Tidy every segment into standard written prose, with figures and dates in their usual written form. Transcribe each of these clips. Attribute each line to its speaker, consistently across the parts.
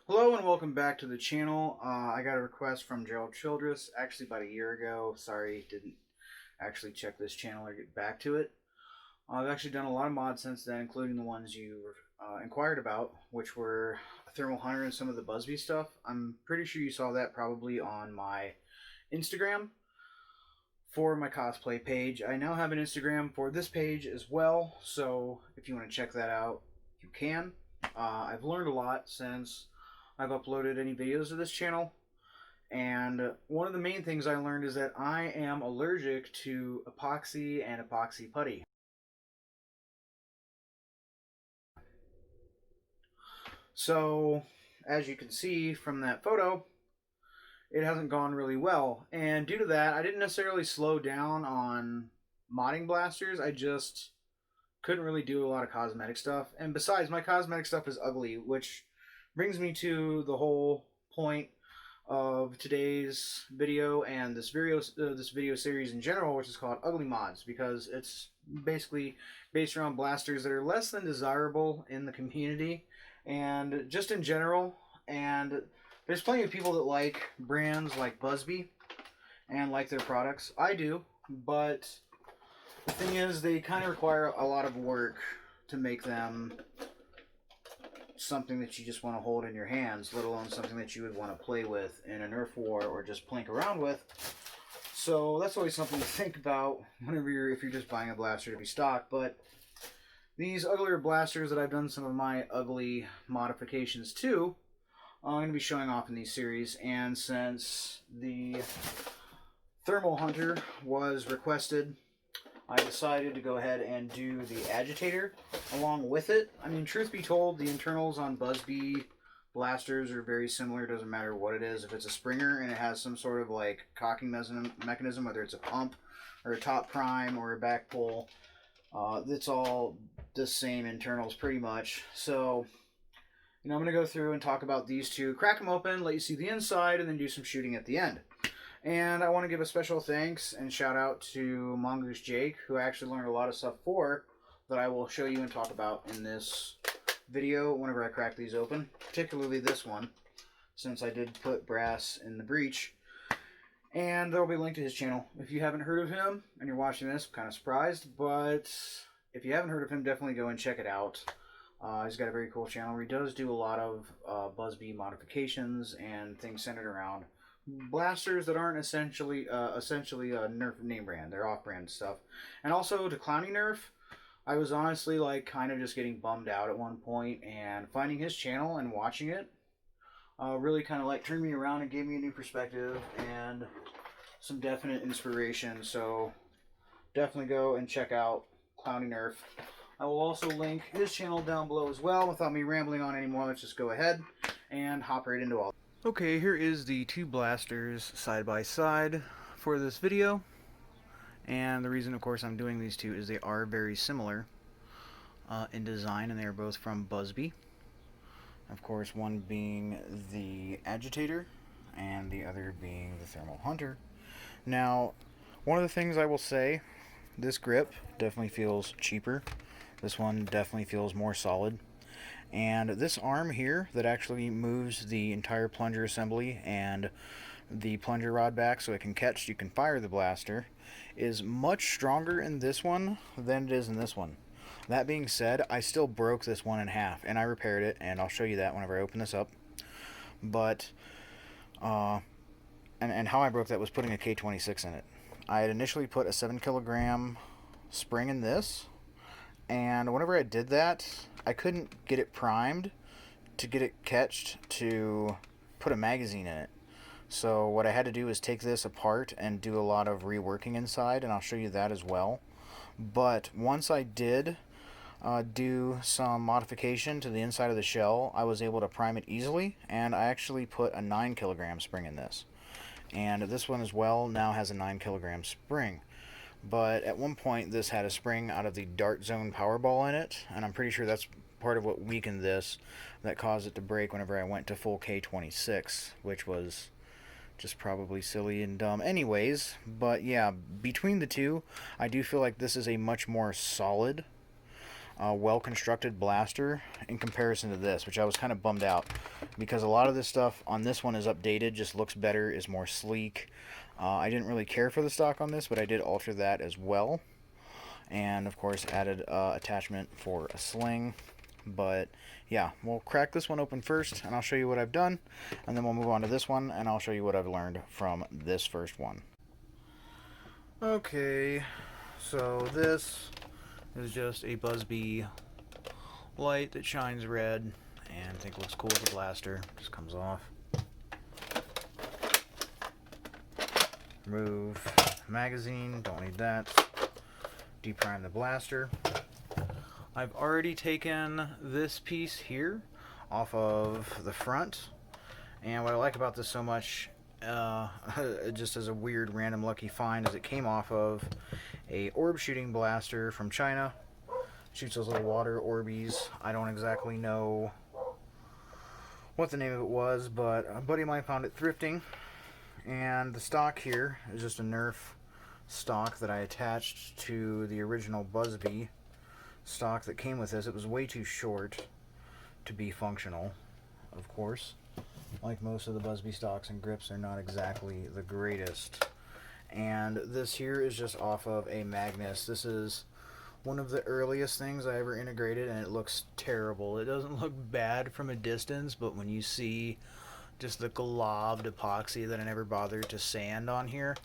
Speaker 1: Hello and welcome back to the channel. I got a request from Gerald Childress actually about a year ago. Sorry, didn't actually check this channel or get back to it. I've actually done a lot of mods since then, including the ones you inquired about, which were Thermal Hunter and some of the Busby stuff. I'm pretty sure you saw that probably on my Instagram for my cosplay page. I now have an Instagram for this page as well, so if you want to check that out, you can. I've learned a lot since I've uploaded any videos to this channel, and one of the main things I learned is that I am allergic to epoxy and epoxy putty. So, as you can see from that photo, it hasn't gone really well. And due to that, I didn't necessarily slow down on modding blasters. I just couldn't really do a lot of cosmetic stuff. And besides, my cosmetic stuff is ugly, which brings me to the whole point of today's video and this video series in general, which is called Ugly Mods, because it's basically based around blasters that are less than desirable in the community and just in general. And there's plenty of people that like brands like Busby and like their products. I do, but the thing is, they kind of require a lot of work to make them something that you just want to hold in your hands, let alone something that you would want to play with in a Nerf war or just plink around with. So that's always something to think about whenever if you're just buying a blaster to be stocked. But these uglier blasters that I've done some of my ugly modifications to, I'm going to be showing off in these series. And since the Thermal Hunter was requested, I decided to go ahead and do the Agitator along with it. I mean, truth be told, the internals on Busby blasters are very similar. It doesn't matter what it is. If it's a Springer and it has some sort of like cocking mechanism, whether it's a pump or a top prime or a back pull, it's all the same internals pretty much. So, I'm going to go through and talk about these two, crack them open, let you see the inside, and then do some shooting at the end. And I want to give a special thanks and shout out to Mongoose Jake, who I actually learned a lot of stuff for that I will show you and talk about in this video whenever I crack these open, particularly this one, since I did put brass in the breech. And there will be a link to his channel. If you haven't heard of him and you're watching this, I'm kind of surprised, but if you haven't heard of him, definitely go and check it out. He's got a very cool channel where he does do a lot of Busby modifications and things centered around blasters that aren't essentially a Nerf name brand. They're off-brand stuff. And also to Clowny Nerf, I was honestly like kind of just getting bummed out at one point, and finding his channel and watching it really kind of like turned me around and gave me a new perspective and some definite inspiration. So definitely go and check out Clowny Nerf. I will also link his channel down below as well. Without me rambling on anymore, let's just go ahead and hop right into all. Okay, here is the two blasters side by side for this video. And the reason, of course, I'm doing these two is they are very similar in design, and they are both from Busby. Of course, one being the Agitator and the other being the Thermal Hunter. Now, one of the things I will say, this grip definitely feels cheaper. This one definitely feels more solid. And this arm here that actually moves the entire plunger assembly and the plunger rod back so it can catch, you can fire the blaster, is much stronger in this one than it is in this one. That being said, I still broke this one in half, and I repaired it, and I'll show you that whenever I open this up. But, and how I broke that was putting a K26 in it. I had initially put a 7 kilogram spring in this, and whenever I did that, I couldn't get it primed to get it catched to put a magazine in it. So what I had to do is take this apart and do a lot of reworking inside, and I'll show you that as well. But once I did do some modification to the inside of the shell, I was able to prime it easily, and I actually put a 9 kilogram spring in this. And this one as well now has a 9 kilogram spring. But at one point this had a spring out of the Dart Zone Powerball in it, and I'm pretty sure that's part of what weakened this, that caused it to break whenever I went to full K26, which was just probably silly and dumb anyways. But yeah, between the two, I do feel like this is a much more solid well-constructed blaster in comparison to this, which I was kind of bummed out because a lot of this stuff on this one is updated, just looks better, is more sleek. I didn't really care for the stock on this, but I did alter that as well, and of course added attachment for a sling. But yeah, we'll crack this one open first and I'll show you what I've done, and then we'll move on to this one and I'll show you what I've learned from this first one. Okay, so this is just a Busby light that shines red and I think looks cool with the blaster. Just comes off. Remove magazine, don't need that. Deprime the blaster. I've already taken this piece here off of the front, and what I like about this so much, just as a weird random lucky find, is it came off of a orb shooting blaster from China. Shoots those little water orbies. I don't exactly know what the name of it was, but a buddy of mine found it thrifting, and the stock here is just a Nerf stock that I attached to the original Busby stock that came with this. It was way too short to be functional, of course. Like most of the Busby stocks and grips, are not exactly the greatest. And this here is just off of a Magnus. This is one of the earliest things I ever integrated, and it looks terrible. It doesn't look bad from a distance, but when you see just the globbed epoxy that I never bothered to sand on here.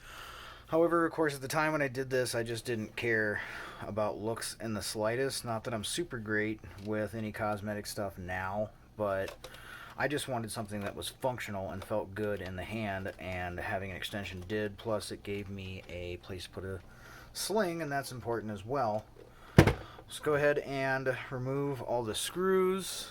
Speaker 1: However, of course, at the time when I did this, I just didn't care about looks in the slightest. Not that I'm super great with any cosmetic stuff now, but I just wanted something that was functional and felt good in the hand, and having an extension did. Plus, it gave me a place to put a sling, and that's important as well. Let's go ahead and remove all the screws.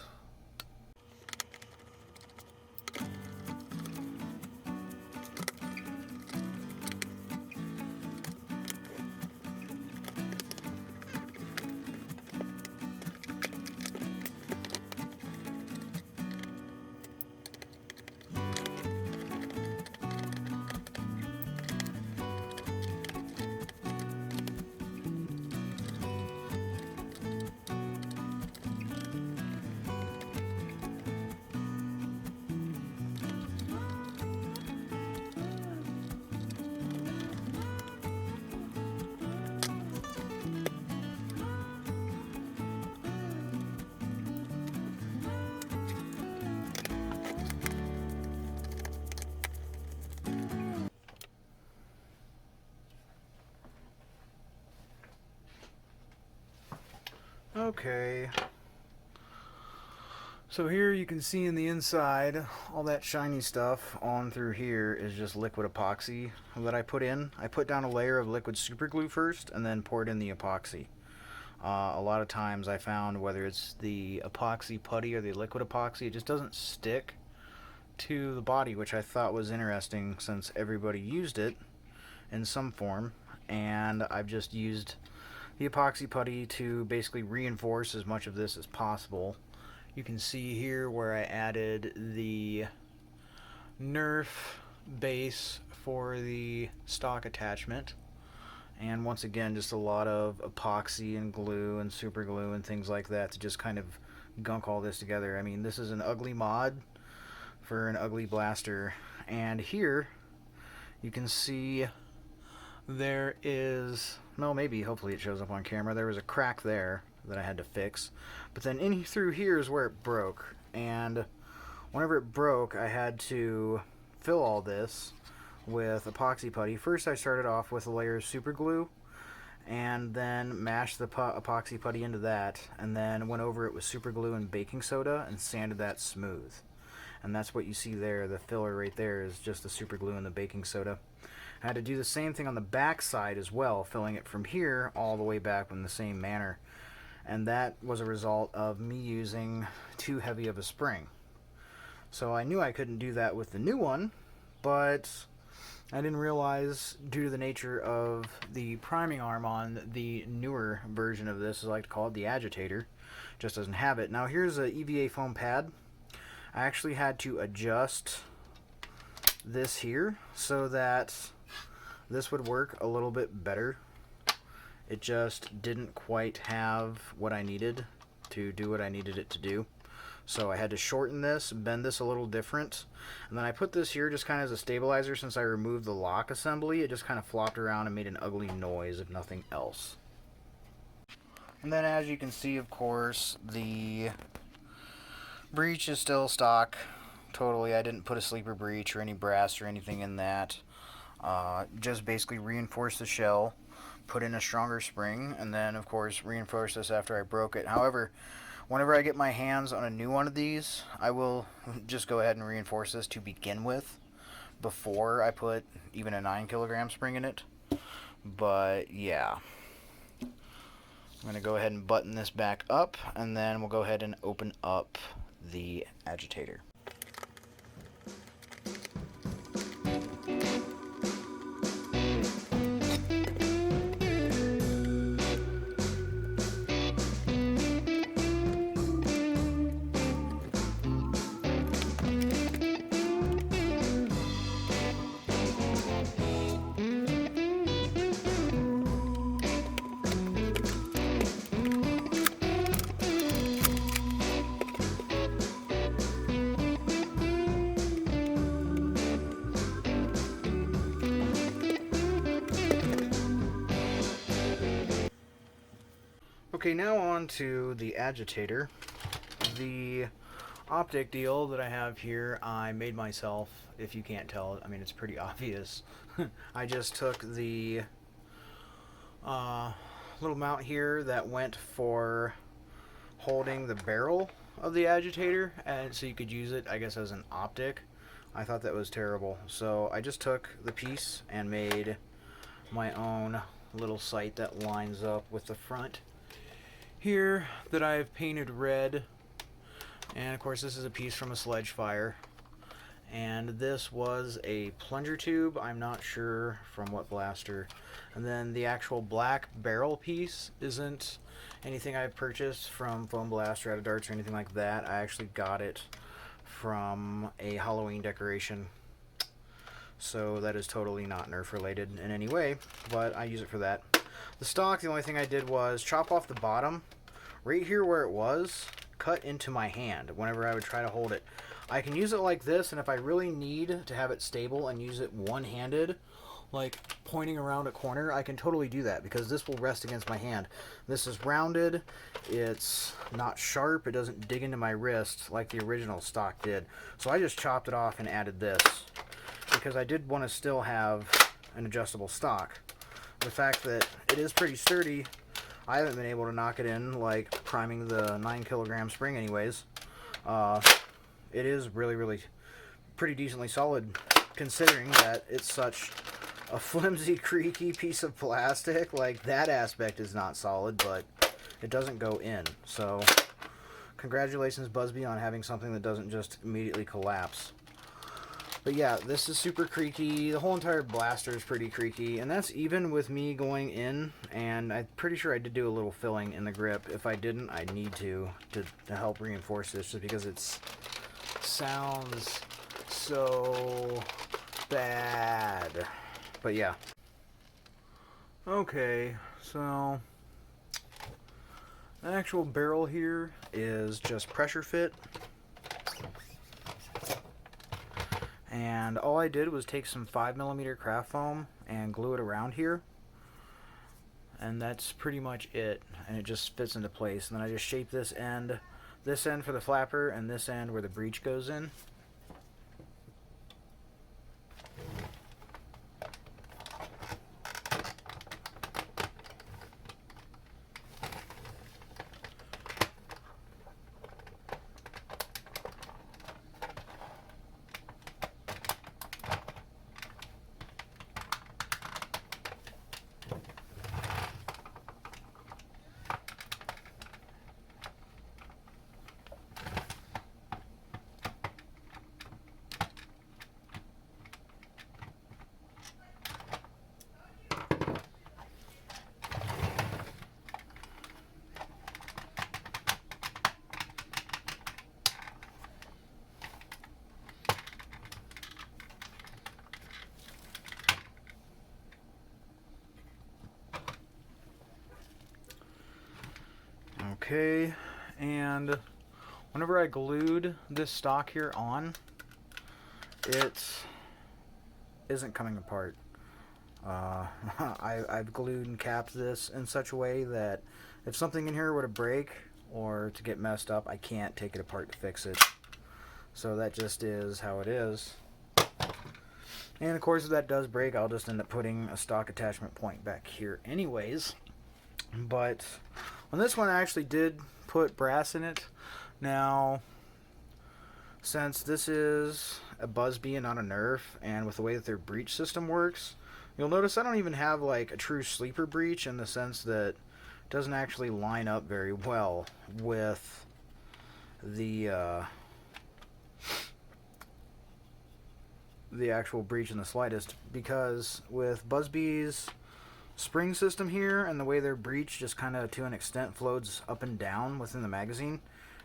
Speaker 1: Okay, so here you can see in the inside, all that shiny stuff on through here is just liquid epoxy that I put in. I put down a layer of liquid super glue first and then poured in the epoxy. A lot of times I found, whether it's the epoxy putty or the liquid epoxy, it just doesn't stick to the body, which I thought was interesting since everybody used it in some form, and I've just used the epoxy putty to basically reinforce as much of this as possible. You can see here where I added the Nerf base for the stock attachment, and once again just a lot of epoxy and glue and super glue and things like that to just kind of gunk all this together. I mean, this is an ugly mod for an ugly blaster, and here you can see there is, well, maybe hopefully it shows up on camera, there was a crack there that I had to fix, but then in through here is where it broke, and whenever it broke I had to fill all this with epoxy putty. First I started off with a layer of super glue and then mashed the epoxy putty into that, and then went over it with super glue and baking soda and sanded that smooth. And that's what you see there. The filler right there is just the super glue and the baking soda. I had to do the same thing on the back side as well, filling it from here all the way back in the same manner. And that was a result of me using too heavy of a spring. So I knew I couldn't do that with the new one, but I didn't realize, due to the nature of the priming arm on the newer version of this, as I like to call it, the Agitator, just doesn't have it. Now here's a EVA foam pad. I actually had to adjust this here so that this would work a little bit better It just didn't quite have what I needed to do what I needed it to do. So I had to shorten this, bend this a little different, and then I put this here just kind of as a stabilizer. Since I removed the lock assembly, it just kind of flopped around and made an ugly noise, if nothing else. And then as you can see, of course, the breech is still stock. Totally, I didn't put a sleeper breech or any brass or anything in that. Just basically reinforced the shell, put in a stronger spring, and then of course reinforce this after I broke it. However, whenever I get my hands on a new one of these, I will just go ahead and reinforce this to begin with before I put even a 9 kilogram spring in it. But yeah, I'm going to go ahead and button this back up, and then we'll go ahead and open up the agitator. Okay, now on to the agitator. The optic deal that I have here, I made myself. If you can't tell, I mean, it's pretty obvious. I just took the little mount here that went for holding the barrel of the agitator, and so you could use it, I guess, as an optic. I thought that was terrible, so I just took the piece and made my own little sight that lines up with the front here that I've painted red. And of course, this is a piece from a sledge fire, and this was a plunger tube. I'm not sure from what blaster. And then the actual black barrel piece isn't anything I've purchased from Foam Blast or Out of Darts or anything like that. I actually got it from a Halloween decoration, so that is totally not Nerf related in any way, but I use it for that. The stock, the only thing I did was chop off the bottom right here where it was, cut into my hand whenever I would try to hold it. I can use it like this, and if I really need to have it stable and use it one-handed, like pointing around a corner, I can totally do that because this will rest against my hand. This is rounded, it's not sharp, it doesn't dig into my wrist like the original stock did. So I just chopped it off and added this because I did want to still have an adjustable stock. The fact that it is pretty sturdy, I haven't been able to knock it in like priming the 9 kilogram spring anyways. It is really pretty decently solid considering that it's such a flimsy, creaky piece of plastic. Like, that aspect is not solid, but it doesn't go in. So congratulations, Busby, on having something that doesn't just immediately collapse. But yeah, this is super creaky. The whole entire blaster is pretty creaky, and that's even with me going in, and I'm pretty sure I did do a little filling in the grip. If I didn't, I need to help reinforce this, just because it sounds so bad. But yeah. Okay, so the actual barrel here is just pressure fit. And all I did was take some 5mm craft foam and glue it around here. And that's pretty much it. And it just fits into place. And then I just shape this end for the flapper and this end where the breech goes in. Okay, and whenever I glued this stock here on, it isn't coming apart. I've glued and capped this in such a way that if something in here were to break or to get messed up, I can't take it apart to fix it. So that just is how it is. And of course, if that does break, I'll just end up putting a stock attachment point back here anyways. But on this one, I actually did put brass in it. Now, since this is a Buzzbee and not a Nerf, and with the way that their breech system works, you'll notice I don't even have like a true sleeper breech, in the sense that it doesn't actually line up very well with the actual breech in the slightest, because with Buzzbee's spring system here and the way their breech just kind of to an extent floats up and down within the magazine,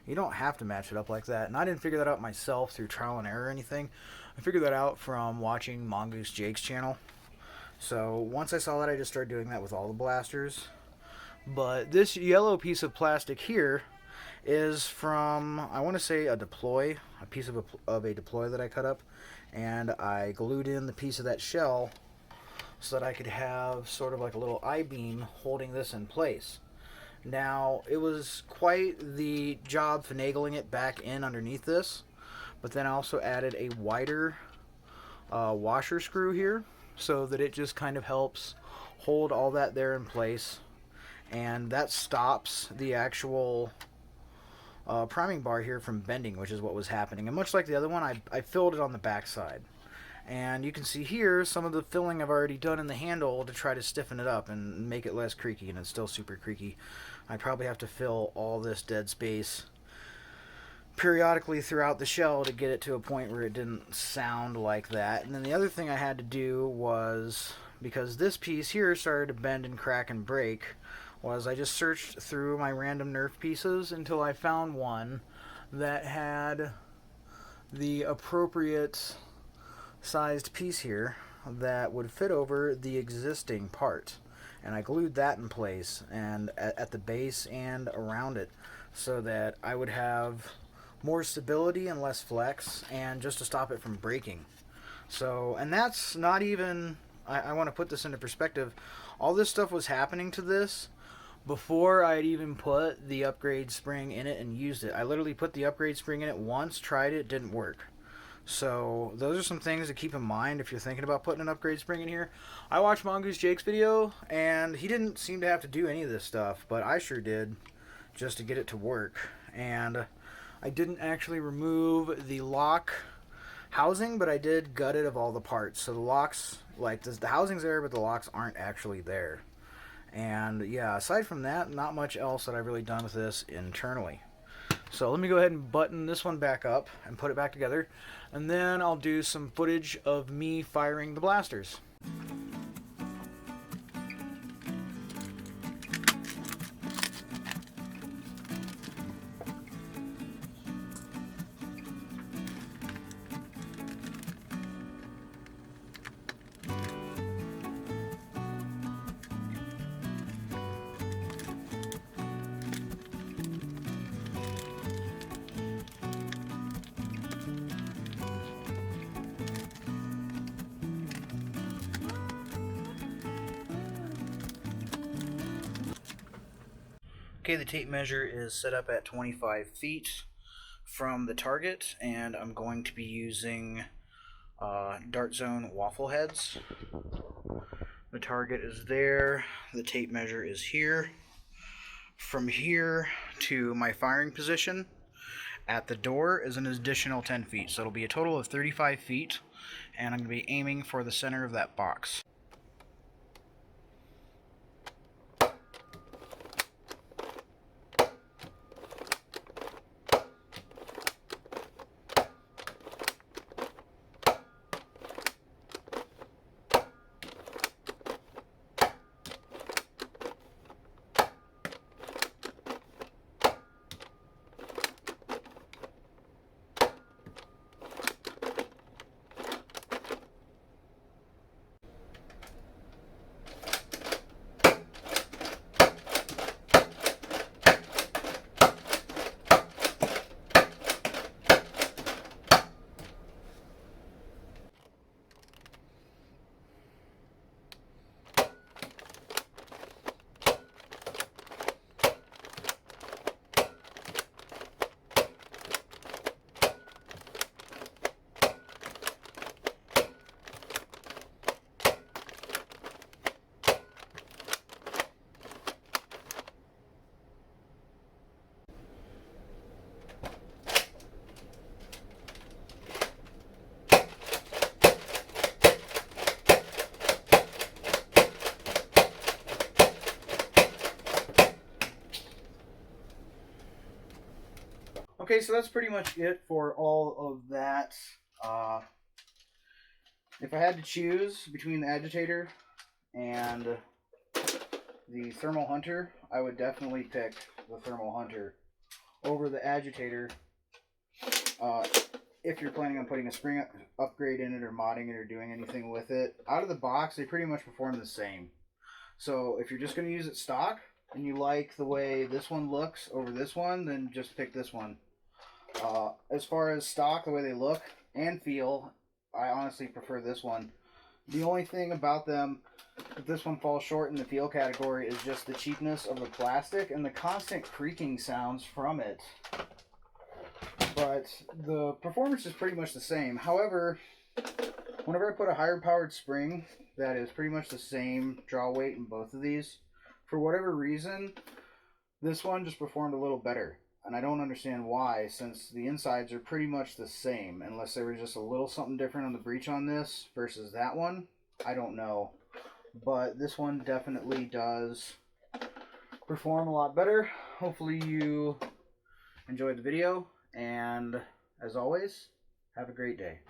Speaker 1: you don't have to match it up like that. And I didn't figure that out myself through trial and error or anything. I figured that out from watching Mongoose Jake's channel. So once I saw that, I just started doing that with all the blasters. But this yellow piece of plastic here is from, I want to say, a deploy, a piece of a deploy that I cut up, and I glued in the piece of that shell so that I could have sort of like a little I-beam holding this in place. Now, it was quite the job finagling it back in underneath this, but then I also added a wider washer screw here so that it just kind of helps hold all that there in place, and that stops the actual priming bar here from bending, which is what was happening. And much like the other one, I filled it on the back side. And you can see here some of the filling I've already done in the handle to try to stiffen it up and make it less creaky, and it's still super creaky. I probably have to fill all this dead space periodically throughout the shell to get it to a point where it didn't sound like that. And then the other thing I had to do was, because this piece here started to bend and crack and break, was I just searched through my random Nerf pieces until I found one that had the appropriate sized piece here that would fit over the existing part, and I glued that in place and at the base and around it, so that I would have more stability and less flex, and just to stop it from breaking. So, and that's not even, I want to put this into perspective, all this stuff was happening to this before I'd even put the upgrade spring in it and used it. I literally put the upgrade spring in it once, tried it, didn't work. So those are some things to keep in mind if you're thinking about putting an upgrade spring in here. I watched Mongoose Jake's video, and he didn't seem to have to do any of this stuff, but I sure did, just to get it to work. And I didn't actually remove the lock housing, but I did gut it of all the parts. So the locks, like the housing's there, but the locks aren't actually there. And yeah, aside from that, not much else that I've really done with this internally. So let me go ahead and button this one back up and put it back together, and then I'll do some footage of me firing the blasters. Okay, the tape measure is set up at 25 feet from the target, and I'm going to be using Dart Zone waffle heads. The target is there, the tape measure is here. From here to my firing position at the door is an additional 10 feet, so it'll be a total of 35 feet, and I'm going to be aiming for the center of that box. so that's pretty much it for all of that. If I had to choose between the Agitator and the Thermal Hunter, I would definitely pick the Thermal Hunter over the Agitator. If you're planning on putting a spring upgrade in it or modding it or doing anything with it, out of the box, they pretty much perform the same. So if you're just going to use it stock and you like the way this one looks over this one, then just pick this one. As far as stock, the way they look and feel, I honestly prefer this one. The only thing about them, if this one falls short in the feel category, is just the cheapness of the plastic and the constant creaking sounds from it. But the performance is pretty much the same. However, whenever I put a higher powered spring that is pretty much the same draw weight in both of these, for whatever reason, this one just performed a little better. And I don't understand why, since the insides are pretty much the same, unless there was just a little something different on the breech on this versus that one. I don't know. But this one definitely does perform a lot better. Hopefully you enjoyed the video. And as always, have a great day.